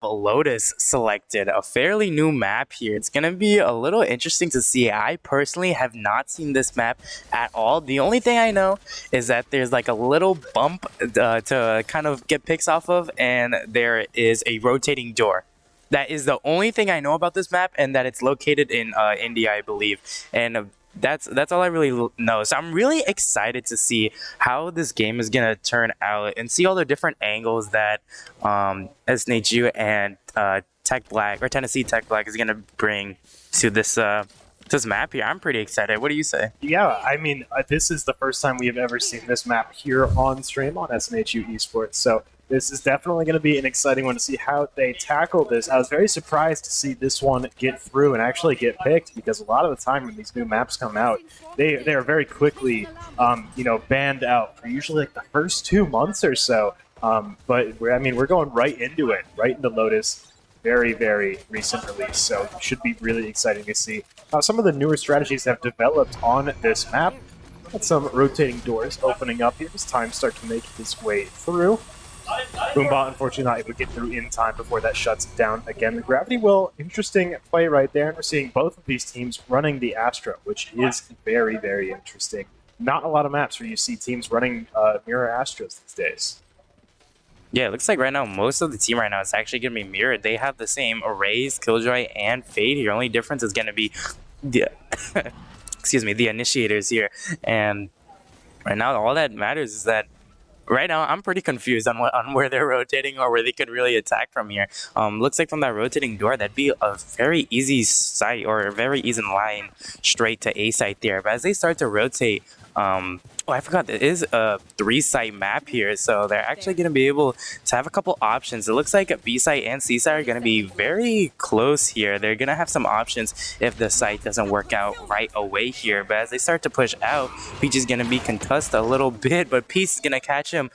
Lotus selected, a fairly new map here. It's gonna be a little interesting to see. I personally have not seen this map at all. The only thing I know is that there's like a little bump to kind of get picks off of, and there is a rotating door. That is the only thing I know about this map, and that it's located in India, I believe. And that's all I really know. So I'm really excited to see how this game is gonna turn out and see all the different angles that SNHU and Tech Black or Tennessee Tech Black is gonna bring to this map here. I'm pretty excited. What do you say? Yeah, I mean, this is the first time we have ever seen this map here on stream on SNHU Esports. So this is definitely going to be an exciting one to see how they tackle this. I was very surprised to see this one get through and actually get picked, because a lot of the time when these new maps come out, they are very quickly, banned out for usually like the first 2 months or so. But we're going right into it, right into Lotus. Very, very recent release, so it should be really exciting to see how some of the newer strategies have developed on this map. Got some rotating doors opening up here as time starts to make its way through. Boombot, unfortunately, not able to get through in time before that shuts down again. The Gravity Well, interesting play right there, and we're seeing both of these teams running the Astra, which is very, very interesting. Not a lot of maps where you see teams running mirror Astras these days. Yeah, it looks like right now most of the team right now is actually going to be mirrored. They have the same arrays, Killjoy, and Fade here. Only difference is going to be the the initiators here. And right now, all that matters is that right now I'm pretty confused on where they're rotating or where they could really attack from here. Looks like from that rotating door, that'd be a very easy site or a very easy line straight to A site there. But as they start to rotate, I forgot, there is a 3-site map here, so they're actually going to be able to have a couple options. It looks like B site and C site are going to be very close here. They're going to have some options if the site doesn't work out right away here. But as they start to push out, Peach is going to be concussed a little bit, but Peach is going to catch him.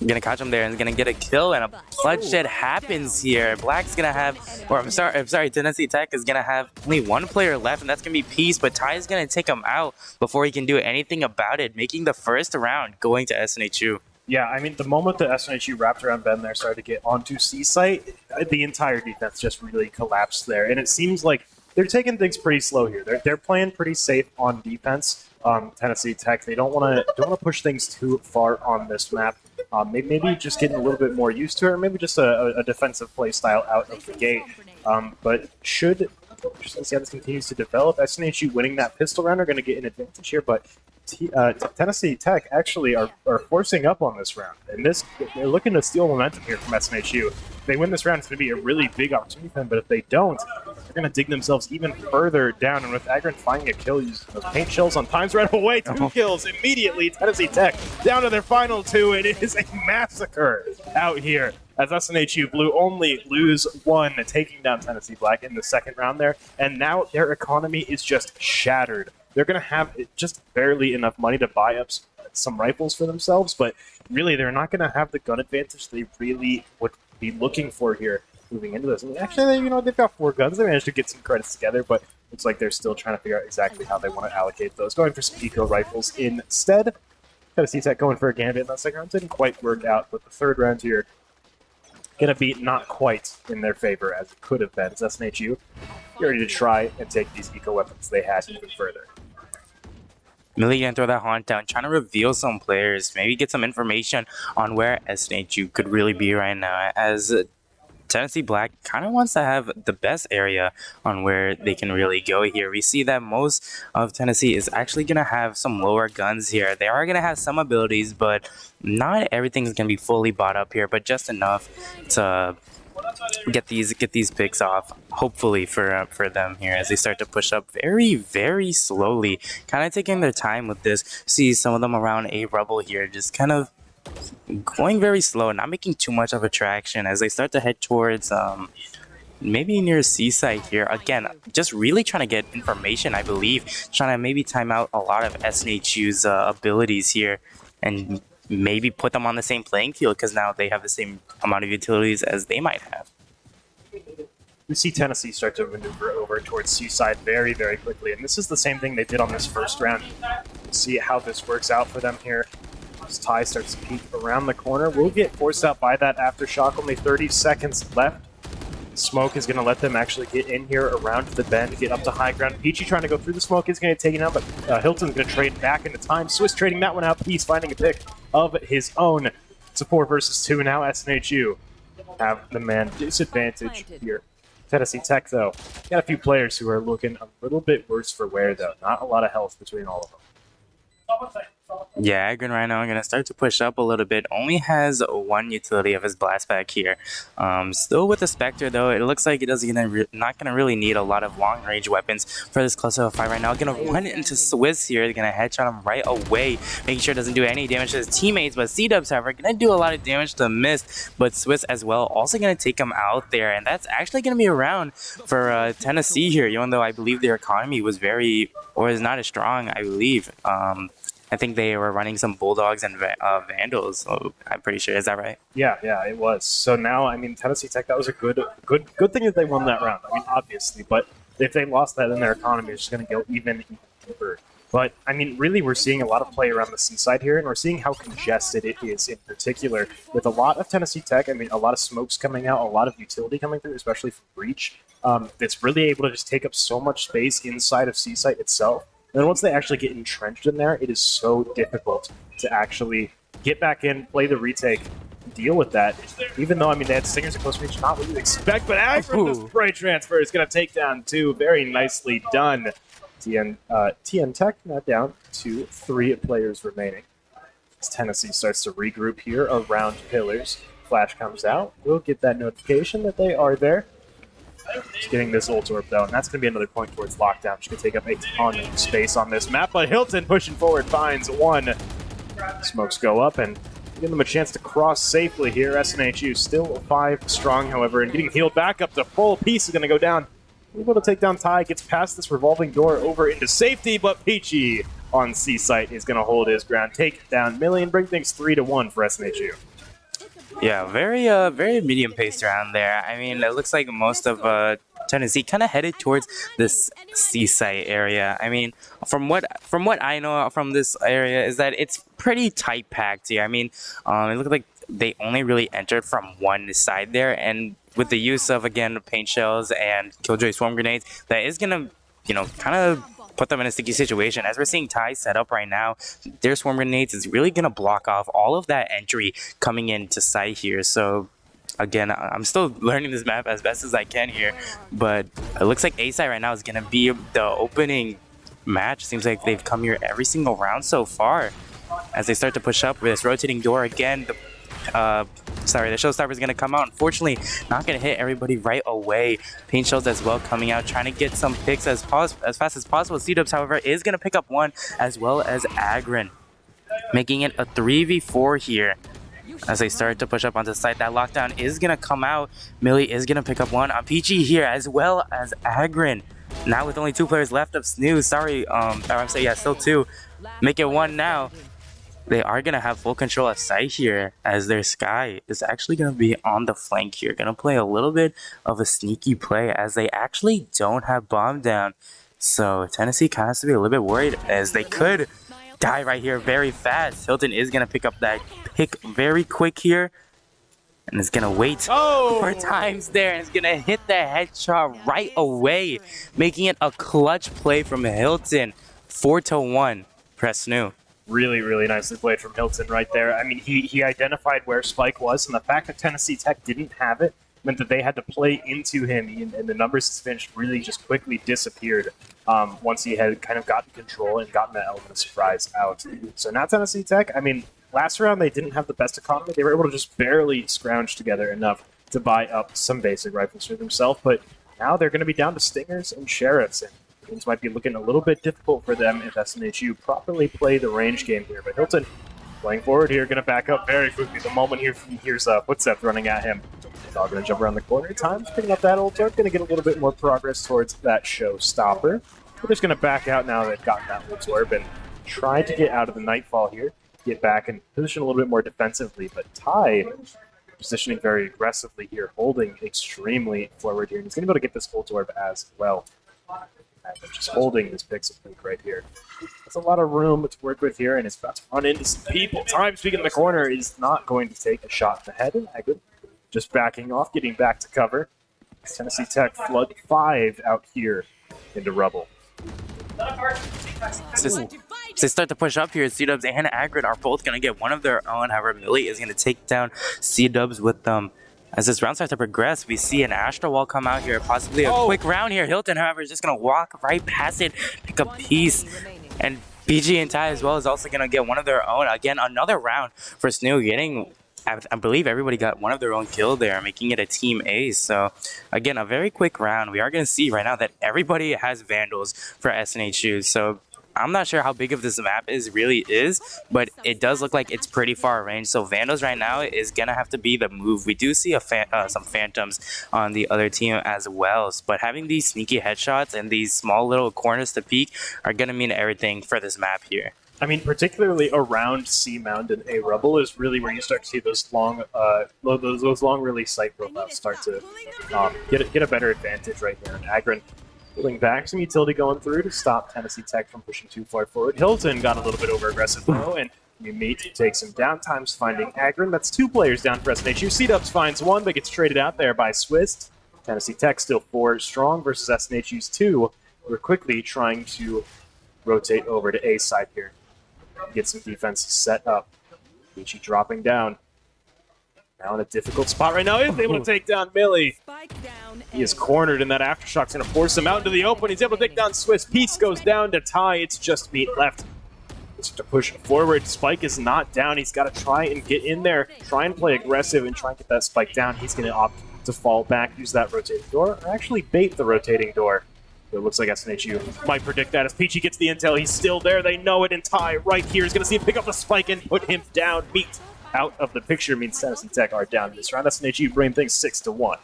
Gonna catch him there and gonna get a kill, and a bloodshed happens here. Black's gonna have, or I'm sorry, Tennessee Tech is gonna have only one player left, and that's gonna be Peace, but Ty is gonna take him out before he can do anything about it, making the first round going to SNHU. Yeah, I mean, the moment the SNHU wrapped around Ben there started to get onto C site, the entire defense just really collapsed there, and it seems like they're taking things pretty slow here. They're playing pretty safe on defense. Tennessee Tech, they don't want to push things too far on this map. Maybe just getting a little bit more used to it, or maybe just a defensive play style out of the gate. But should see how this continues to develop. SNHU winning that pistol round are going to get an advantage here, but Tennessee Tech actually are forcing up on this round, and they're looking to steal momentum here from SNHU. If they win this round, it's going to be a really big opportunity for them, but if they don't, they're going to dig themselves even further down, and with Agron finding a kill using those paint shells on times right away, 2 kills immediately. Tennessee Tech down to their final 2, and it is a massacre out here as SNHU Blue only lose 1, taking down Tennessee Black in the second round there, and now their economy is just shattered. They're going to have just barely enough money to buy up some rifles for themselves, but really they're not going to have the gun advantage they really would be looking for here moving into this. And actually, they've got 4 guns. They managed to get some credits together, but looks like they're still trying to figure out exactly how they want to allocate those. Going for some eco rifles instead. Tennessee Tech going for a gambit in that second round. Didn't quite work out, but the third round here going to be not quite in their favor as it could have been. As SNHU ready to try and take these eco weapons they had even further. Millie gonna throw that haunt down, trying to reveal some players, maybe get some information on where SNHU could really be right now, as Tennessee Black kind of wants to have the best area on where they can really go here. We see that most of Tennessee is actually going to have some lower guns here. They are going to have some abilities, but not everything is going to be fully bought up here, but just enough to get these picks off, hopefully for them here as they start to push up very, very slowly, kind of taking their time with this. See some of them around A rubble here, just kind of going very slow, not making too much of a traction as they start to head towards maybe near Seaside here. Again, just really trying to get information, I believe, trying to maybe time out a lot of SNHU's abilities here and maybe put them on the same playing field, because now they have the same amount of utilities as they might have. We see Tennessee start to maneuver over towards Seaside very, very quickly, and this is the same thing they did on this first round. See how this works out for them here. as Ty starts to peek around the corner. We'll get forced out by that aftershock. Only 30 seconds left. Smoke is going to let them actually get in here around the bend, get up to high ground. Peachy trying to go through the smoke is going to get taken out, but Hilton's going to trade back into time. Swiss trading that one out. Peace finding a pick of his own. It's a 4 versus 2 now. SNHU have the man disadvantage here. Tennessee Tech, though, got a few players who are looking a little bit worse for wear, though. Not a lot of health between all of them. Yeah, Agron right now, I'm going to start to push up a little bit. Only has one utility of his blast back here. Still with the Spectre, though, it looks like it doesn't not going to really need a lot of long-range weapons for this close to a fight right now. Going to run into Swiss here. Going to headshot him right away, making sure it doesn't do any damage to his teammates. But C-Dubs, however, going to do a lot of damage to Mist. But Swiss as well, also going to take him out there. And that's actually going to be around for Tennessee here, even though I believe their economy was is not as strong, I believe. I think they were running some Bulldogs and Vandals, so I'm pretty sure. Is that right? Yeah, it was. So now, I mean, Tennessee Tech, that was a good thing that they won that round. I mean, obviously, but if they lost that, then their economy is just going to go even deeper. But, I mean, really, we're seeing a lot of play around the seaside here, and we're seeing how congested it is in particular. With a lot of Tennessee Tech, I mean, a lot of smokes coming out, a lot of utility coming through, especially from Breach. It's really able to just take up so much space inside of seaside itself. And then once they actually get entrenched in there, it is so difficult to actually get back in, play the retake, deal with that. Even though, I mean, they had Stingers at close range, not what you'd expect, but Agron, the spray transfer is going to take down 2. Very nicely done. TNTech now down to 3 players remaining. As Tennessee starts to regroup here around pillars. Flash comes out. We'll get that notification that they are there. Just getting this ult orb though, and that's going to be another point towards lockdown. Just going to take up a ton of space on this map, but Hilton pushing forward finds 1. Smokes go up and giving them a chance to cross safely here. SNHU still 5 strong, however, and getting healed back up to full. Piece is going to go down. Able to take down Ty, gets past this revolving door over into safety, but Peachy on C site is going to hold his ground. Take down Million, bring things 3-1 for SNHU. Yeah, very medium paced around there. I mean, it looks like most of Tennessee kind of headed towards this seaside area. I mean, from what I know from this area is that it's pretty tight packed here. I mean, it looked like they only really entered from one side there, and with the use of again paint shells and Killjoy swarm grenades, that is gonna kind of put them in a sticky situation. As we're seeing Ty set up right now, their swarm grenades is really going to block off all of that entry coming into sight here. So again, I'm still learning this map as best as I can here, but it looks like A side right now is going to be the opening match. Seems like they've come here every single round so far. As they start to push up with this rotating door again, the showstopper is going to come out. Unfortunately, not going to hit everybody right away. Paint shells as well coming out, trying to get some picks as fast as possible. C-Dubs, however, is going to pick up 1, as well as Agron, making it a 3v4 here. As they start to push up onto the site, that lockdown is going to come out. Millie is going to pick up 1 on Peachy here, as well as Agron. Now with only 2 players left of SNHU, still 2. Make it 1 now. They are going to have full control of site here, as their Sky is actually going to be on the flank here. Going to play a little bit of a sneaky play, as they actually don't have bomb down. So Tennessee kind of has to be a little bit worried, as they could die right here very fast. Hilton is going to pick up that pick very quick here, and is going to wait for times there, and is going to hit the headshot right away, making it a clutch play from Hilton. 4-1 for SNHU. Really, really nicely played from Hilton right there. I mean, he identified where Spike was, and the fact that Tennessee Tech didn't have it meant that they had to play into him, and the numbers he's finished really just quickly disappeared once he had kind of gotten control and gotten that element of surprise out. So now Tennessee Tech, I mean, last round they didn't have the best economy. They were able to just barely scrounge together enough to buy up some basic rifles for themselves, but now they're going to be down to Stingers and Sheriffs, and things might be looking a little bit difficult for them if SNHU properly play the range game here. But Hilton, playing forward here, going to back up very quickly the moment he hears footsteps running at him. Dog going to jump around the corner. Time's picking up that ult orb, going to get a little bit more progress towards that showstopper. They're just going to back out now they've gotten that ult orb and try to get out of the Nightfall here, get back and position a little bit more defensively. But Ty positioning very aggressively here, holding extremely forward here. And he's going to be able to get this ult orb as well. And just holding this pixel link right here. There's a lot of room to work with here, and it's about to run into some people. Time speaking in the corner is not going to take a shot in the head. Agron just backing off, getting back to cover. Tennessee Tech flood 5 out here into rubble. So they start to push up here. C-Dubs and Agron are both going to get one of their own. However, Millie is going to take down C-Dubs with them. As this round starts to progress, we see an Astro Wall come out here. Possibly a quick round here. Hilton, however, is just going to walk right past it, pick up piece. And BG and Ty as well is also going to get one of their own. Again, another round for SNHU getting... I believe everybody got one of their own kill there, making it a team ace. So, again, a very quick round. We are going to see right now that everybody has Vandals for SNHU. So, I'm not sure how big of this map really is, but it does look like it's pretty far range. So, Vandals right now is going to have to be the move. We do see some Phantoms on the other team as well. But having these sneaky headshots and these small little corners to peek are going to mean everything for this map here. I mean, particularly around C Mound and A Rubble is really where you start to see those long release sight profiles start to get a better advantage right here. And Agron pulling back, some utility going through to stop Tennessee Tech from pushing too far forward. Hilton got a little bit over aggressive though, and Meat takes him down. Time's finding Agron. That's 2 players down for SNHU. C-Dubs finds 1, but gets traded out there by Swist. Tennessee Tech still 4 strong versus SNHU's 2. We're quickly trying to rotate over to A side here. Get some defense set up. Michi dropping down. Now in a difficult spot right now. He's able to take down Millie. He is cornered, and that Aftershock's going to force him out into the open. He's able to take down Swiss. Peace goes down to Ty. It's just Meat left. Just to push forward. Spike is not down. He's got to try and get in there. Try and play aggressive and try and get that Spike down. He's going to opt to fall back, use that rotating door, or actually bait the rotating door. It looks like SNHU might predict that as Peachy gets the intel. He's still there. They know it. And Ty right here is going to see him pick up the Spike and put him down. Meat out of the picture means Tennessee Tech are down this round. SNHU bring things 6-1.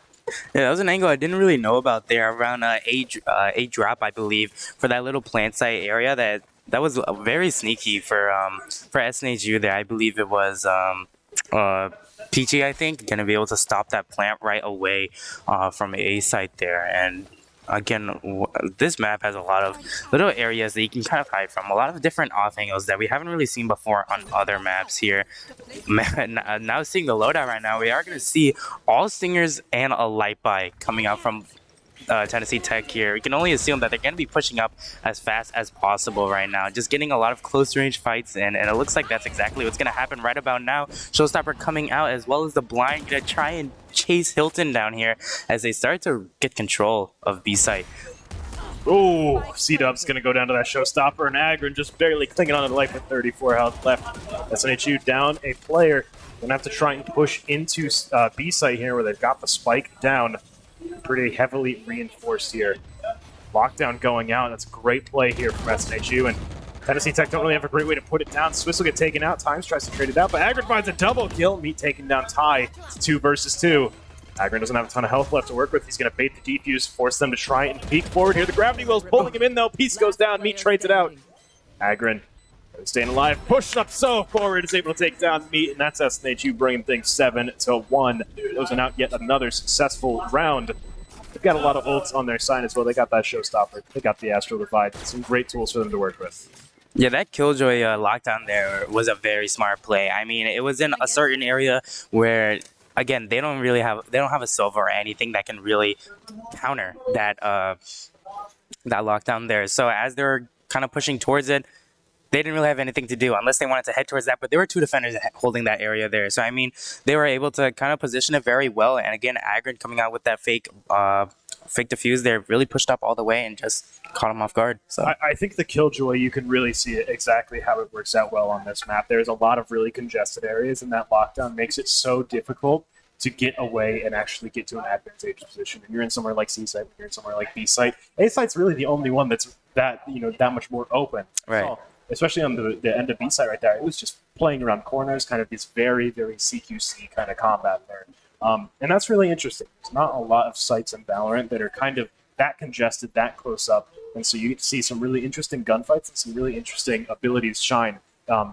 Yeah, that was an angle I didn't really know about there around a drop, I believe, for that little plant site area. That was very sneaky for SNHU there. I believe it was Peachy, I think, going to be able to stop that plant right away from A site there. And again, this map has a lot of little areas that you can kind of hide from. A lot of different off angles that we haven't really seen before on other maps here. Now seeing the loadout right now, we are going to see all Stingers and a Light Buy coming out from Tennessee Tech here. We can only assume that they're going to be pushing up as fast as possible right now. Just getting a lot of close range fights in, and it looks like that's exactly what's going to happen right about now. Showstopper coming out as well as the Blind going to try and chase Hilton down here as they start to get control of B site. Oh, C-Dub's going to go down to that Showstopper, and Agron just barely clinging on to life with 34 health left. SNHU down a player. Going to have to try and push into B site here where they've got the Spike down. Pretty heavily reinforced here. Lockdown going out. That's a great play here from SNHU, and Tennessee Tech don't really have a great way to put it down. Swiss will get taken out. Times tries to trade it out, but Agron finds a double kill. Meat taking down Ty. It's 2 versus 2. Agron doesn't have a ton of health left to work with. He's going to bait the defuse, force them to try and peek forward here. The gravity well's pulling him in, though. Peace goes down. Meat trades it out. Agron staying alive. Pushed up so forward. Is able to take down Meat, and that's SNHU bringing things 7-1. Closing out yet another successful round. They've got a lot of ults on their side as well. They got that Showstopper. They got the Astral Divide. Some great tools for them to work with. Yeah, that Killjoy lockdown there was a very smart play. I mean, it was in a certain area where, again, they don't have a Sova or anything that can really counter that lockdown there. So as they're kind of pushing towards it, they didn't really have anything to do unless they wanted to head towards that, but there were 2 defenders holding that area there. So, I mean, they were able to kind of position it very well. And again, Agron coming out with that fake defuse there really pushed up all the way and just caught him off guard. So I think the Killjoy, you can really see it exactly how it works out well on this map. There's a lot of really congested areas, and that lockdown makes it so difficult to get away and actually get to an advantageous position. When you're in somewhere like C site, when you're in somewhere like B site, A site's really the only one that's that much more open. Right. So, especially on the end of B side right there, it was just playing around corners, kind of this very, very CQC kind of combat there. And that's really interesting. There's not a lot of sites in Valorant that are kind of that congested, that close up. And so you get to see some really interesting gunfights and some really interesting abilities shine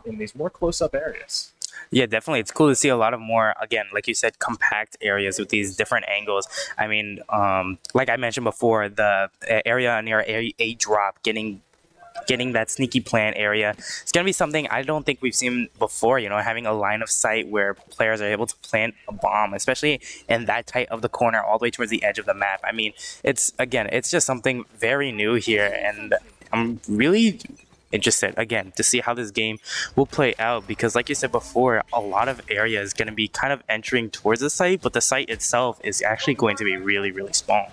in these more close up areas. Yeah, definitely. It's cool to see a lot of more, again, like you said, compact areas with these different angles. I mean, like I mentioned before, the area near a drop, getting that sneaky plant area. It's going to be something I don't think we've seen before, you know, having a line of sight where players are able to plant a bomb, especially in that tight of the corner all the way towards the edge of the map. I mean, it's just something very new here, and I'm really interested again to see how this game will play out, because like you said before, a lot of area is going to be kind of entering towards the site, but the site itself is actually going to be really, really small.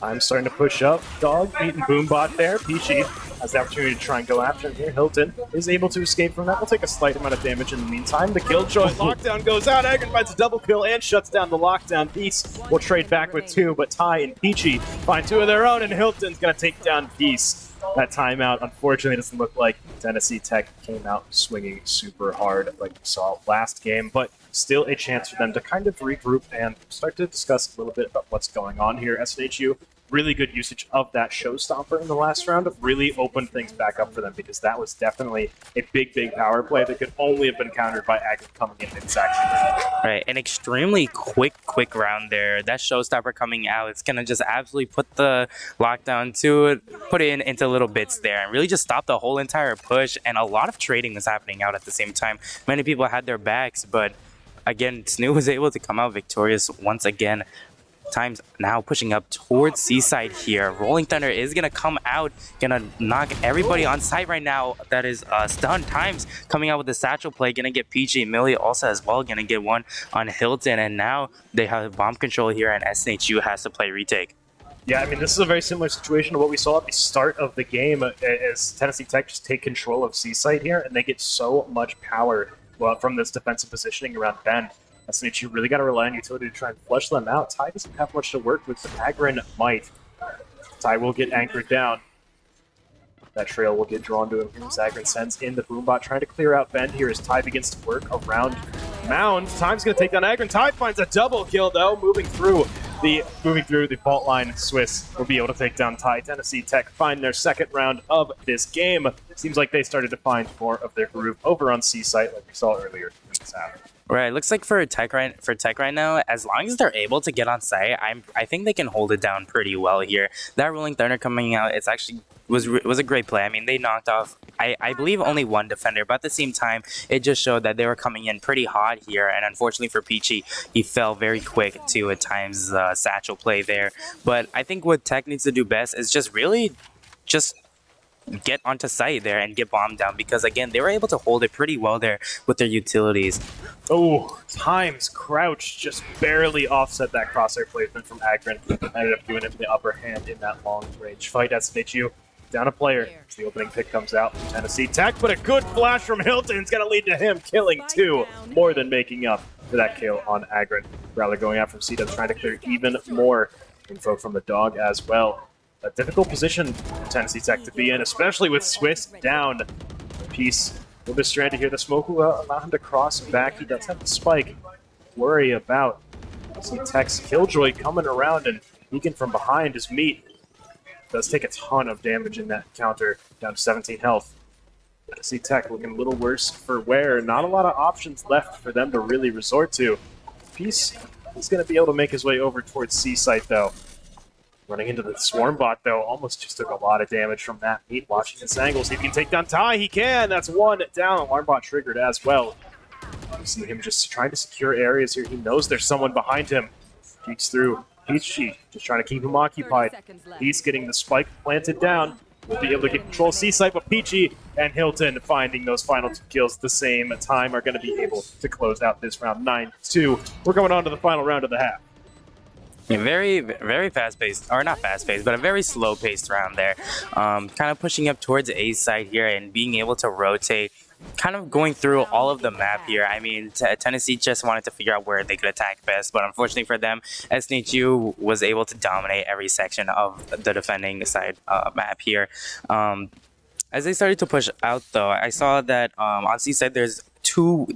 I'm starting to push up. Dog eating Boombot there. Peachy has the opportunity to try and go after him here. Hilton is able to escape from that. We'll take a slight amount of damage in the meantime. The Killjoy lockdown goes out. Agron finds a double kill and shuts down the lockdown. Peace will trade back with two, but Ty and Peachy find two of their own, and Hilton's going to take down Peace. That timeout, unfortunately, doesn't look like TNTech came out swinging super hard like we saw last game, but still a chance for them to kind of regroup and start to discuss a little bit about what's going on here. SNHU, really good usage of that showstopper in the last round really opened things back up for them, because that was definitely a big power play that could only have been countered by Agron coming in and sacking. Right, an extremely quick round there. That showstopper coming out, it's gonna just absolutely put the lockdown to it, put it into little bits there, and really just stop the whole entire push. And a lot of trading was happening out at the same time. Many people had their backs, but again, SNHU was able to come out victorious once again. Times now pushing up towards Seaside here. Rolling Thunder is gonna come out, gonna knock everybody on site right now. That is stunned. Times coming out with the satchel play, gonna get PG. Millie also as well, gonna get one on Hilton, and now they have bomb control here, and SNHU has to play retake. Yeah, I mean, this is a very similar situation to what we saw at the start of the game, as TNTech just take control of Seaside here, and they get so much power from this defensive positioning around Ben. SNHU really got to rely on utility to try and flush them out. Ty doesn't have much to work with, but Agron might. Ty will get anchored down. That trail will get drawn to him here as Agron sends in the Boombot, trying to clear out Ben here as Ty begins to work around Mound. Time's going to take down Agron. Ty finds a double kill, though, moving through the fault line. Swiss will be able to take down Ty. TNTech find their second round of this game. Seems like they started to find more of their groove over on C-Site, like we saw earlier in this half. Right, looks like for tech right now, as long as they're able to get on site, I think they can hold it down pretty well here. That Rolling Thunder coming out, it's actually was a great play. I mean, they knocked off I believe only one defender, but at the same time, it just showed that they were coming in pretty hot here. And unfortunately for Peachy, he fell very quick to at times satchel play there. But I think what Tech needs to do best is just really just get onto site there and get bombed down, because again, they were able to hold it pretty well there with their utilities. Oh, Times crouch just barely offset that crosshair placement from Agron. Ended up giving him the upper hand in that long range fight. SNHU down a player as the opening pick comes out from TNTech, but a good flash from Hilton is going to lead to him killing two, more than making up for that kill on Agron. Rather going out from C-Dub, trying to clear even more info from the dog as well. A difficult position for TNTech to be in, especially with Swiss down. Piece a little bit stranded here. The smoke will allow him to cross back. He does have the spike. Worry about Tech's Killjoy coming around and peeking from behind his meat. Does take a ton of damage in that counter, down to 17 health. Tech looking a little worse for wear. Not a lot of options left for them to really resort to. Peace is going to be able to make his way over towards C-Site, though. Running into the Swarm bot, though, almost just took a lot of damage from that. Meat watching his angles. See if he can take down Ty. He can. That's one down. Alarm bot triggered as well. You see him just trying to secure areas here. He knows there's someone behind him. Peeks through. Peachy just trying to keep him occupied. He's getting the spike planted down. We'll be able to get control C-Site, but Peachy and Hilton finding those final two kills at the same time are going to be able to close out this round 9-2. We're going on to the final round of the half. Yeah, very fast-paced, or not fast-paced, but a very slow-paced round there. Kind of pushing up towards A side here and being able to rotate, kind of going through all of the map here. I mean, Tennessee just wanted to figure out where they could attack best, but unfortunately for them, SNHU was able to dominate every section of the defending side map here. As they started to push out, though, I saw that on C side there's two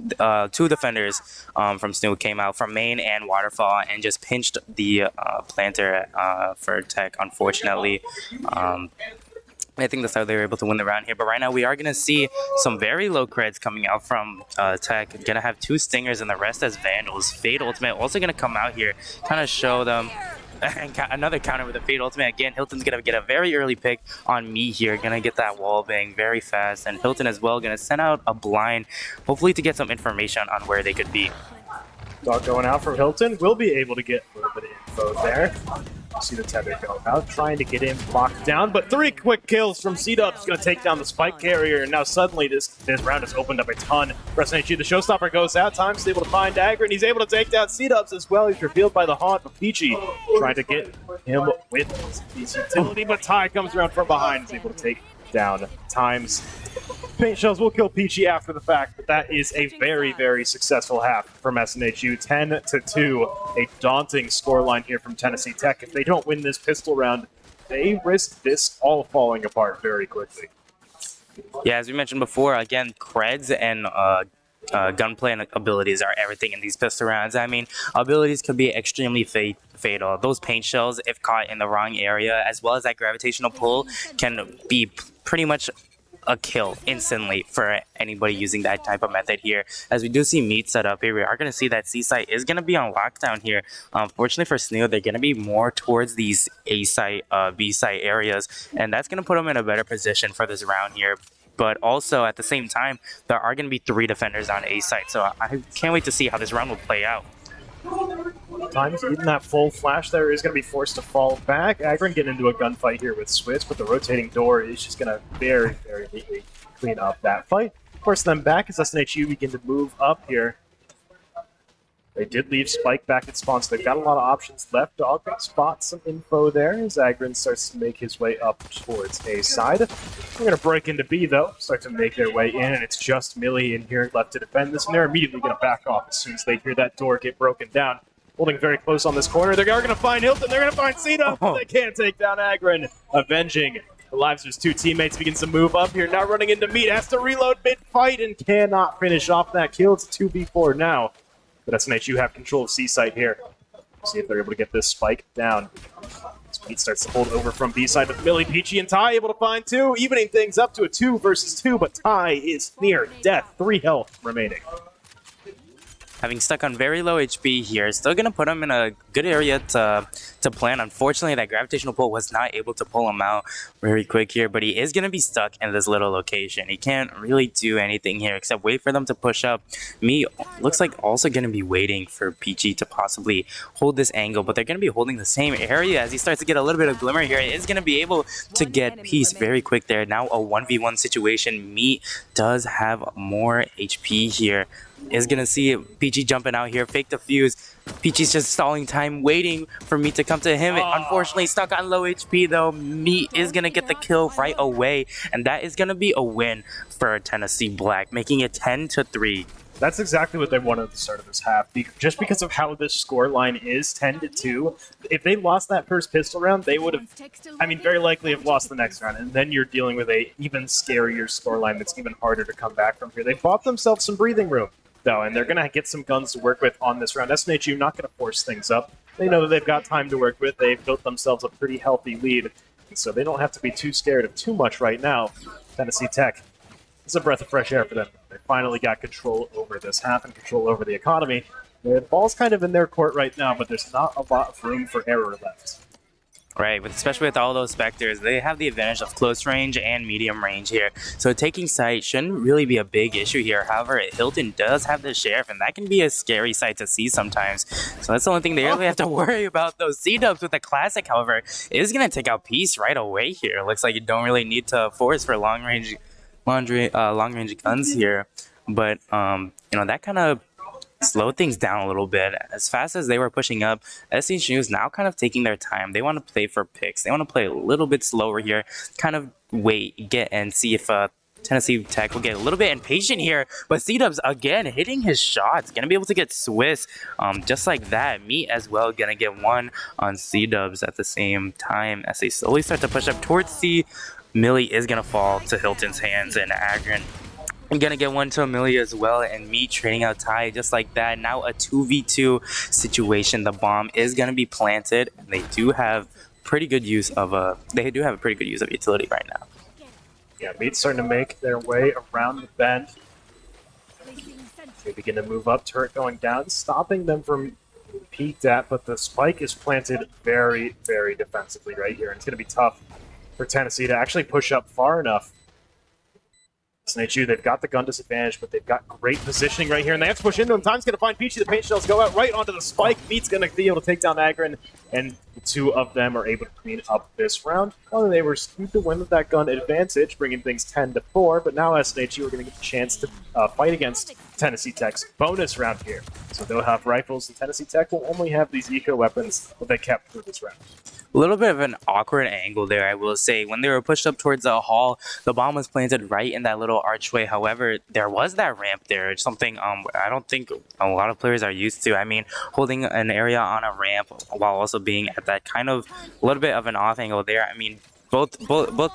defenders from SNHU came out from main and waterfall and just pinched the planter for Tech, unfortunately. I think that's how they were able to win the round here. But right now, we are going to see some very low creds coming out from Tech. Going to have 2 Stingers and the rest as Vandals. Fade Ultimate also going to come out here, kind of show them. And another counter with a Fade Ultimate. Again, Hilton's going to get a very early pick on me here. Going to get that wall bang very fast. And Hilton as well going to send out a blind, hopefully to get some information on where they could be. Dog going out from Hilton. We'll be able to get a little bit of info there. See the tether go out, trying to get him locked down, but 3 quick kills from C-Dub's going to take down the spike carrier, and now suddenly this round has opened up a ton. For SNHU, the showstopper goes out, Time's able to find Dagger, and he's able to take down C-Dub's as well. He's revealed by the haunt of Peachy, trying to get him with his utility, but Ty comes around from behind, is able to take down Times. Paint shells will kill Peachy after the fact, but that is a very, very successful half from SNHU. 10-2, a daunting scoreline here from Tennessee Tech. If they don't win this pistol round, they risk this all falling apart very quickly. Yeah, as we mentioned before, again, creds and gunplay and abilities are everything in these pistol rounds. I mean, abilities could be extremely fatal. Those paint shells, if caught in the wrong area, as well as that gravitational pull, can be pretty much a kill instantly for anybody using that type of method here. As we do see meat set up here, we are going to see that C site is going to be on lockdown here. Fortunately for SNHU, they're going to be more towards these A site, B site areas, and that's going to put them in a better position for this round here. But also at the same time, there are going to be 3 defenders on A site, so I can't wait to see how this round will play out. Times even that full flash there is going to be forced to fall back. Agron getting into a gunfight here with Switch, but the rotating door is just going to very, very neatly clean up that fight. Force them back as SNHU begin to move up here. They did leave Spike back at spawn, so they've got a lot of options left. Dog spots some info there as Agron starts to make his way up towards A side. They're going to break into B, though, start to make their way in, and it's just Millie in here left to defend this, and they're immediately going to back off as soon as they hear that door get broken down. Holding very close on this corner. They are going to find Hilton. They're going to find Cena. They can't take down Agron. Avenging the lives of his 2 teammates. Begins to move up here. Now running into Meat. Has to reload mid-fight and cannot finish off that kill. It's a 2v4 now. But SNHU have control of C-site here. See if they're able to get this spike down. Meat starts to hold over from B-side with Millie, Peachy, and Ty able to find 2. Evening things up to a 2 versus 2, but Ty is near death. 3 health remaining. Having stuck on very low HP here, still going to put him in a good area to plan. Unfortunately, that gravitational pull was not able to pull him out very quick here, but he is going to be stuck in this little location. He can't really do anything here except wait for them to push up. Me looks like also going to be waiting for Peachy to possibly hold this angle, but they're going to be holding the same area. As he starts to get a little bit of glimmer here, he is going to be able to get Peace very quick there. Now a 1v1 situation. Meat does have more HP here. Is going to see Peachy jumping out here, fake the fuse. Peachy's just stalling time, waiting for Meat to come to him. Unfortunately, stuck on low HP though. Meat is going to get the kill right away, and that is going to be a win for Tennessee Black, making it 10-3. That's exactly what they wanted at the start of this half. Just because of how this score line is, 10-2, if they lost that first pistol round, they would have, I mean, very likely have lost the next round. And then you're dealing with a even scarier score line that's even harder to come back from here. They bought themselves some breathing room, though, and they're going to get some guns to work with on this round. SNHU not going to force things up. They know that they've got time to work with. They've built themselves a pretty healthy lead, and so they don't have to be too scared of too much right now. Tennessee Tech, it's a breath of fresh air for them. They finally got control over this half and control over the economy. The ball's kind of in their court right now, but there's not a lot of room for error left. Right, especially with all those Spectres, they have the advantage of close range and medium range here. So taking sight shouldn't really be a big issue here. However, Hilton does have the Sheriff, and that can be a scary sight to see sometimes. So that's the only thing they really have to worry about. Those C-dubs with the Classic, however, is going to take out Peace right away here. Looks like you don't really need to force for long-range guns here. But, you know, that kind of slow things down a little bit. As fast as they were pushing up, SNHU is now kind of taking their time. They want to play for picks. They want to play a little bit slower here, kind of wait, get, and see if Tennessee Tech will get a little bit impatient here. But C-Dubs, again, hitting his shots. Going to be able to get Swiss just like that. Meat as well, going to get one on C-Dubs at the same time as they slowly start to push up towards C. Millie is going to fall to Hilton's hands, and Agron gonna get one to Amelia as well, and Meat trading out Ty just like that. Now a 2v2 situation. The bomb is gonna be planted, and they do have pretty good use of a pretty good use of utility right now. Yeah, Meat's starting to make their way around the bend. They begin to move up, turret going down, stopping them from peaked at, but the spike is planted very, very defensively right here, and it's going to be tough for Tennessee to actually push up far enough. SNHU, they've got the gun disadvantage, but they've got great positioning right here, and they have to push into him. Time's going to find Peachy. The paint shells go out right onto the spike. Meat's going to be able to take down Agron, and the two of them are able to clean up this round. Well, they were skewed to win with that gun advantage, bringing things 10-4, but now SNHU are going to get the chance to fight against Tennessee Tech's bonus round here. So they'll have rifles, and Tennessee Tech will only have these eco weapons that they kept for this round. A little bit of an awkward angle there, I will say. When they were pushed up towards the hall, the bomb was planted right in that little archway. However, there was that ramp there. It's something I don't think a lot of players are used to. I mean, holding an area on a ramp while also being at that kind of a little bit of an off angle there. I mean, both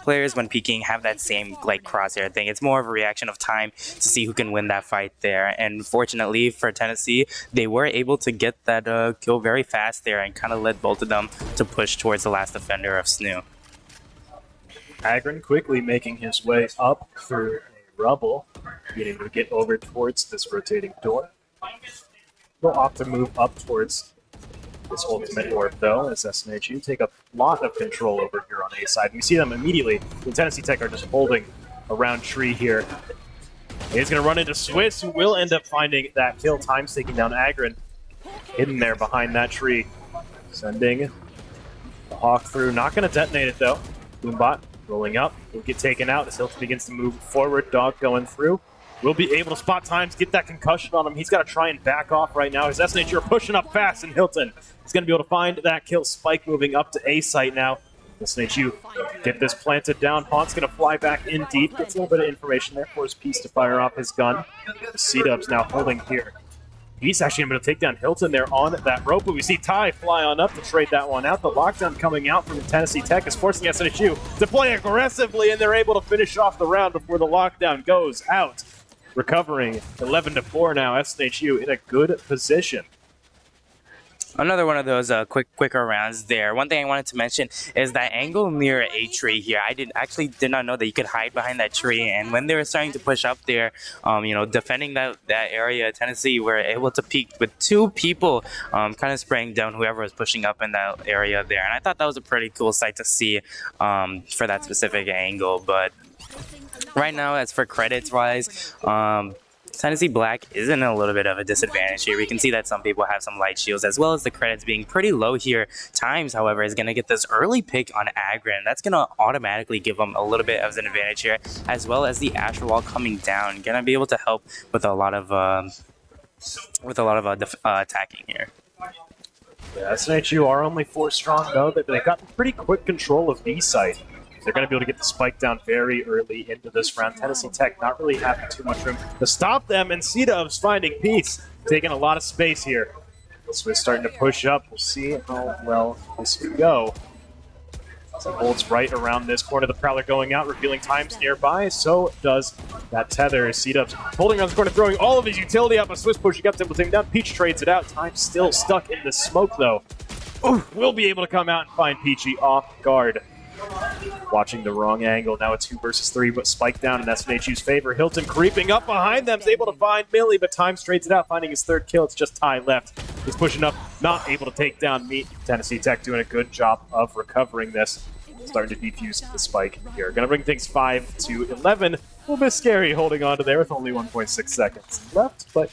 players when peeking have that same like crosshair thing. It's more of a reaction of time to see who can win that fight there. And fortunately for Tennessee, they were able to get that kill very fast there and kind of led both of them to push towards the last defender of SNHU. Agron quickly making his way up through a rubble, being able to get over towards this rotating door. They'll opt to move up towards this ultimate orb, though, as SNHU take a lot of control over here on A side. We see them immediately. The Tennessee Tech are just holding around tree here. He's going to run into Swiss, who will end up finding that kill. Time's taking down Agron, hidden there behind that tree. Sending the Hawk through. Not going to detonate it, though. Boombot rolling up. Will get taken out as Hilton begins to move forward. Dog going through. Will be able to spot Times, get that concussion on him. He's got to try and back off right now. His SNHU are pushing up fast, and Hilton is going to be able to find that kill. Spike moving up to A site now. SNHU get this planted down. Haunt's going to fly back in deep. Gets a little bit of information there for his piece to fire off his gun. C-Dub's now holding here. He's actually able to take down Hilton there on that rope, but we see Ty fly on up to trade that one out. The lockdown coming out from Tennessee Tech is forcing SNHU to play aggressively, and they're able to finish off the round before the lockdown goes out. Recovering 11-4 now, SNHU in a good position. Another one of those quicker rounds there. One thing I wanted to mention is that angle near a tree here. I did not know that you could hide behind that tree. And when they were starting to push up there, defending that area, Tennessee were able to peek with two people kind of spraying down whoever was pushing up in that area there. And I thought that was a pretty cool sight to see for that specific angle. But right now, as for credits wise, Tennessee Black is in a little bit of a disadvantage here. We can see that some people have some light shields, as well as the credits being pretty low here. Times, however, is going to get this early pick on Agron. That's going to automatically give them a little bit of an advantage here, as well as the Asher Wall coming down. Going to be able to help with a lot of attacking here. Yeah, SNHU are only 4 strong, though. They've got pretty quick control of B site. They're going to be able to get the spike down very early into this round. Tennessee Tech not really having too much room to stop them, and C-Dub's finding peace, taking a lot of space here. Swiss starting to push up. We'll see how well this can go. So holds right around this corner. The Prowler going out, revealing Times nearby. So does that Tether. C-Dub's holding around the corner, throwing all of his utility out, but Swiss pushing up, taking down. Peach trades it out. Times still stuck in the smoke, though. Ooh, will be able to come out and find Peachy off guard. Watching the wrong angle. Now it's 2 versus 3, but spike down in SNHU's favor. Hilton creeping up behind them, is able to find Millie, but Times trades it out, finding his 3rd kill. It's just Ty left. He's pushing up, not able to take down Meat. Tennessee Tech doing a good job of recovering this. Starting to defuse the spike here. Gonna bring things 5-11. A little bit scary holding on to there with only 1.6 seconds left, but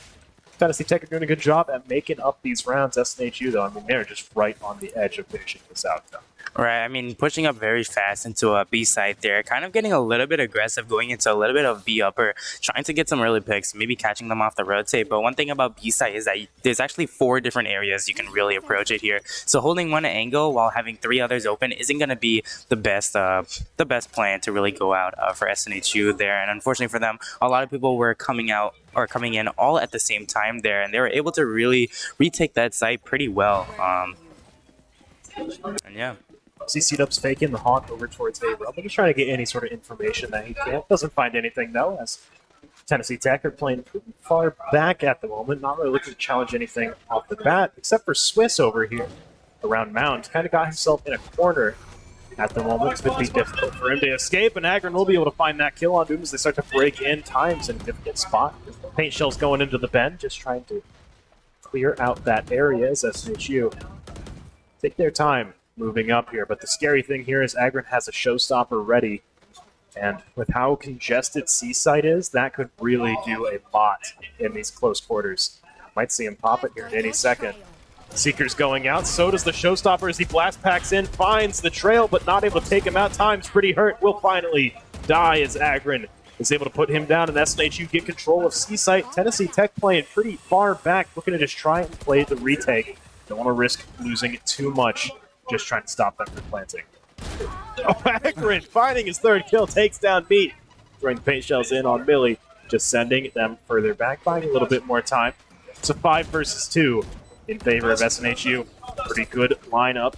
Tennessee Tech are doing a good job at making up these rounds. SNHU, though, I mean, they're just right on the edge of finishing this out, though. Right, I mean, pushing up very fast into a B site there, kind of getting a little bit aggressive, going into a little bit of B upper, trying to get some early picks, maybe catching them off the rotate. But one thing about B site is that there's actually 4 different areas you can really approach it here. So holding one angle while having 3 others open isn't going to be the best plan to really go out for SNHU there. And unfortunately for them, a lot of people were coming in all at the same time there, and they were able to really retake that site pretty well. And yeah. See C-Dub's faking the Haunt over towards A-Rub. He's trying to get any sort of information that he can. Doesn't find anything, though, as Tennessee Tech are playing pretty far back at the moment. Not really looking to challenge anything off the bat, except for Swiss over here around Mount. Kind of got himself in a corner at the moment. It's going to be difficult for him to escape, and Agron will be able to find that kill on Doom as they start to break in. Times in a difficult spot. Paint Shell's going into the bend, just trying to clear out that area as SNHU take their time moving up here. But the scary thing here is Agron has a showstopper ready, and with how congested C-site is, that could really do a lot in these close quarters. Might see him pop it here in any second. Seeker's going out, so does the showstopper as he blast packs in, finds the trail, but not able to take him out. Time's pretty hurt, will finally die as Agron is able to put him down, and SNHU get control of C-site. Tennessee Tech playing pretty far back, looking to just try and play the retake. Don't want to risk losing too much, just trying to stop them from planting. Oh, Agron finding his third kill, takes down Meat. Throwing the paint shells in on Millie, just sending them further back, buying a little bit more time. It's a 5 versus 2 in favor of SNHU. Pretty good lineup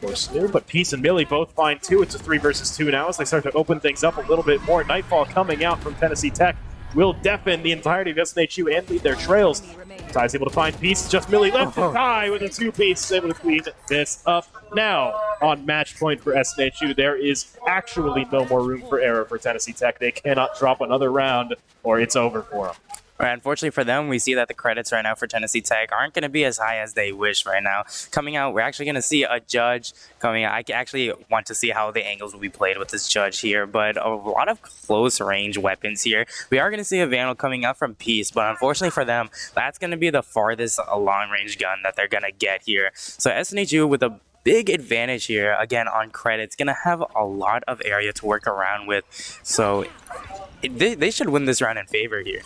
for SNHU, but Peace and Millie both find 2. It's a 3 versus 2 now as they start to open things up a little bit more. Nightfall coming out from Tennessee Tech will deafen the entirety of SNHU and lead their trails. Ty's able to find Peace, just Millie left to Ty with a 2-piece, able to clean this up. Now, on match point for SNHU, there is actually no more room for error for Tennessee Tech. They cannot drop another round or it's over for them. Right, unfortunately for them, we see that the credits right now for Tennessee Tech aren't going to be as high as they wish right now. Coming out, we're actually going to see a judge coming out. I actually want to see how the angles will be played with this judge here, but a lot of close-range weapons here. We are going to see a Vandal coming out from Peace, but unfortunately for them, that's going to be the farthest long-range gun that they're going to get here. So SNHU with a big advantage here, again, on credits, going to have a lot of area to work around with. So they should win this round in favor here.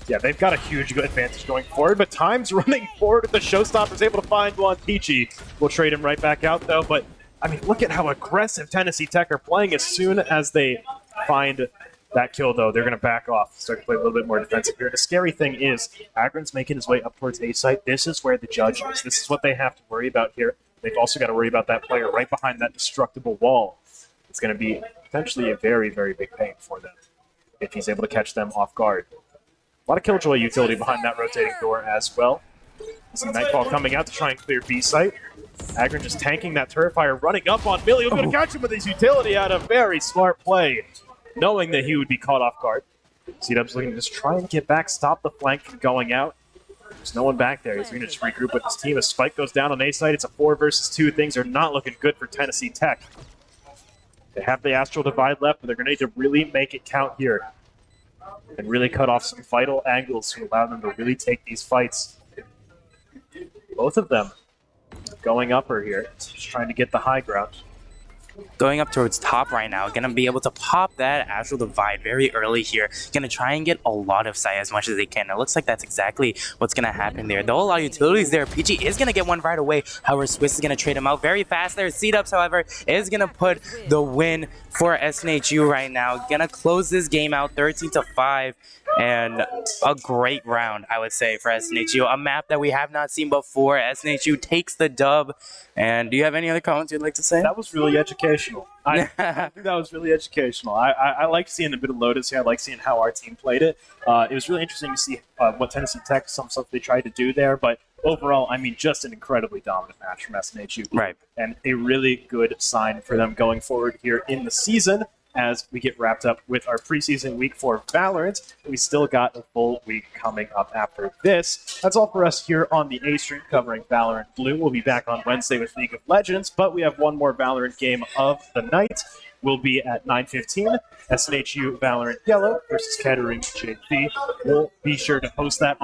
Yeah, they've got a huge advantage going forward, but Time's running forward with the showstopper's able to find one. Peachy will trade him right back out, though. But, I mean, look at how aggressive Tennessee Tech are playing. As soon as they find that kill, though, they're going to back off, start to play a little bit more defensive here. The scary thing is, Agron's making his way up towards A-site. This is where the judge is. This is what they have to worry about here. They've also got to worry about that player right behind that destructible wall. It's going to be potentially a very, very big pain for them if he's able to catch them off guard. A lot of Killjoy utility behind that rotating door as well. Some Nightfall coming out to try and clear B-site. Agron just tanking that turret fire, running up on Millie. He's going to catch him with his utility out. A very smart play, knowing that he would be caught off guard. C-Dub's looking to just try and get back, stop the flank from going out. There's no one back there. He's going to just regroup with his team. As Spike goes down on A-site, it's a 4 versus 2. Things are not looking good for Tennessee Tech. They have the Astral Divide left, but they're going to need to really make it count here and really cut off some vital angles to allow them to really take these fights. Both of them going upper here, just trying to get the high ground. Going up towards top right now, gonna be able to pop that Astral Divide very early here. Gonna try and get a lot of sight as much as they can. It looks like that's exactly what's gonna happen there. Though a lot of utilities there, PG is gonna get one right away. However, Swiss is gonna trade him out very fast there. C-Dubs, however, is gonna put the win for SNHU right now. Gonna close this game out 13-5. And a great round, I would say, for SNHU. A map that we have not seen before. SNHU takes the dub. And do you have any other comments you'd like to say? That was really educational. I think that was really educational. I like seeing a bit of Lotus here. I like seeing how our team played it. It was really interesting to see what Tennessee Tech, some stuff they tried to do there. But overall, I mean, just an incredibly dominant match from SNHU. Right. And a really good sign for them going forward here in the season. As we get wrapped up with our preseason week for Valorant. We still got a full week coming up after this. That's all for us here on the A stream covering Valorant Blue. We'll be back on Wednesday with League of Legends, but we have one more Valorant game of the night. We'll be at 9:15. SNHU Valorant Yellow versus Kettering JP. We'll be sure to post that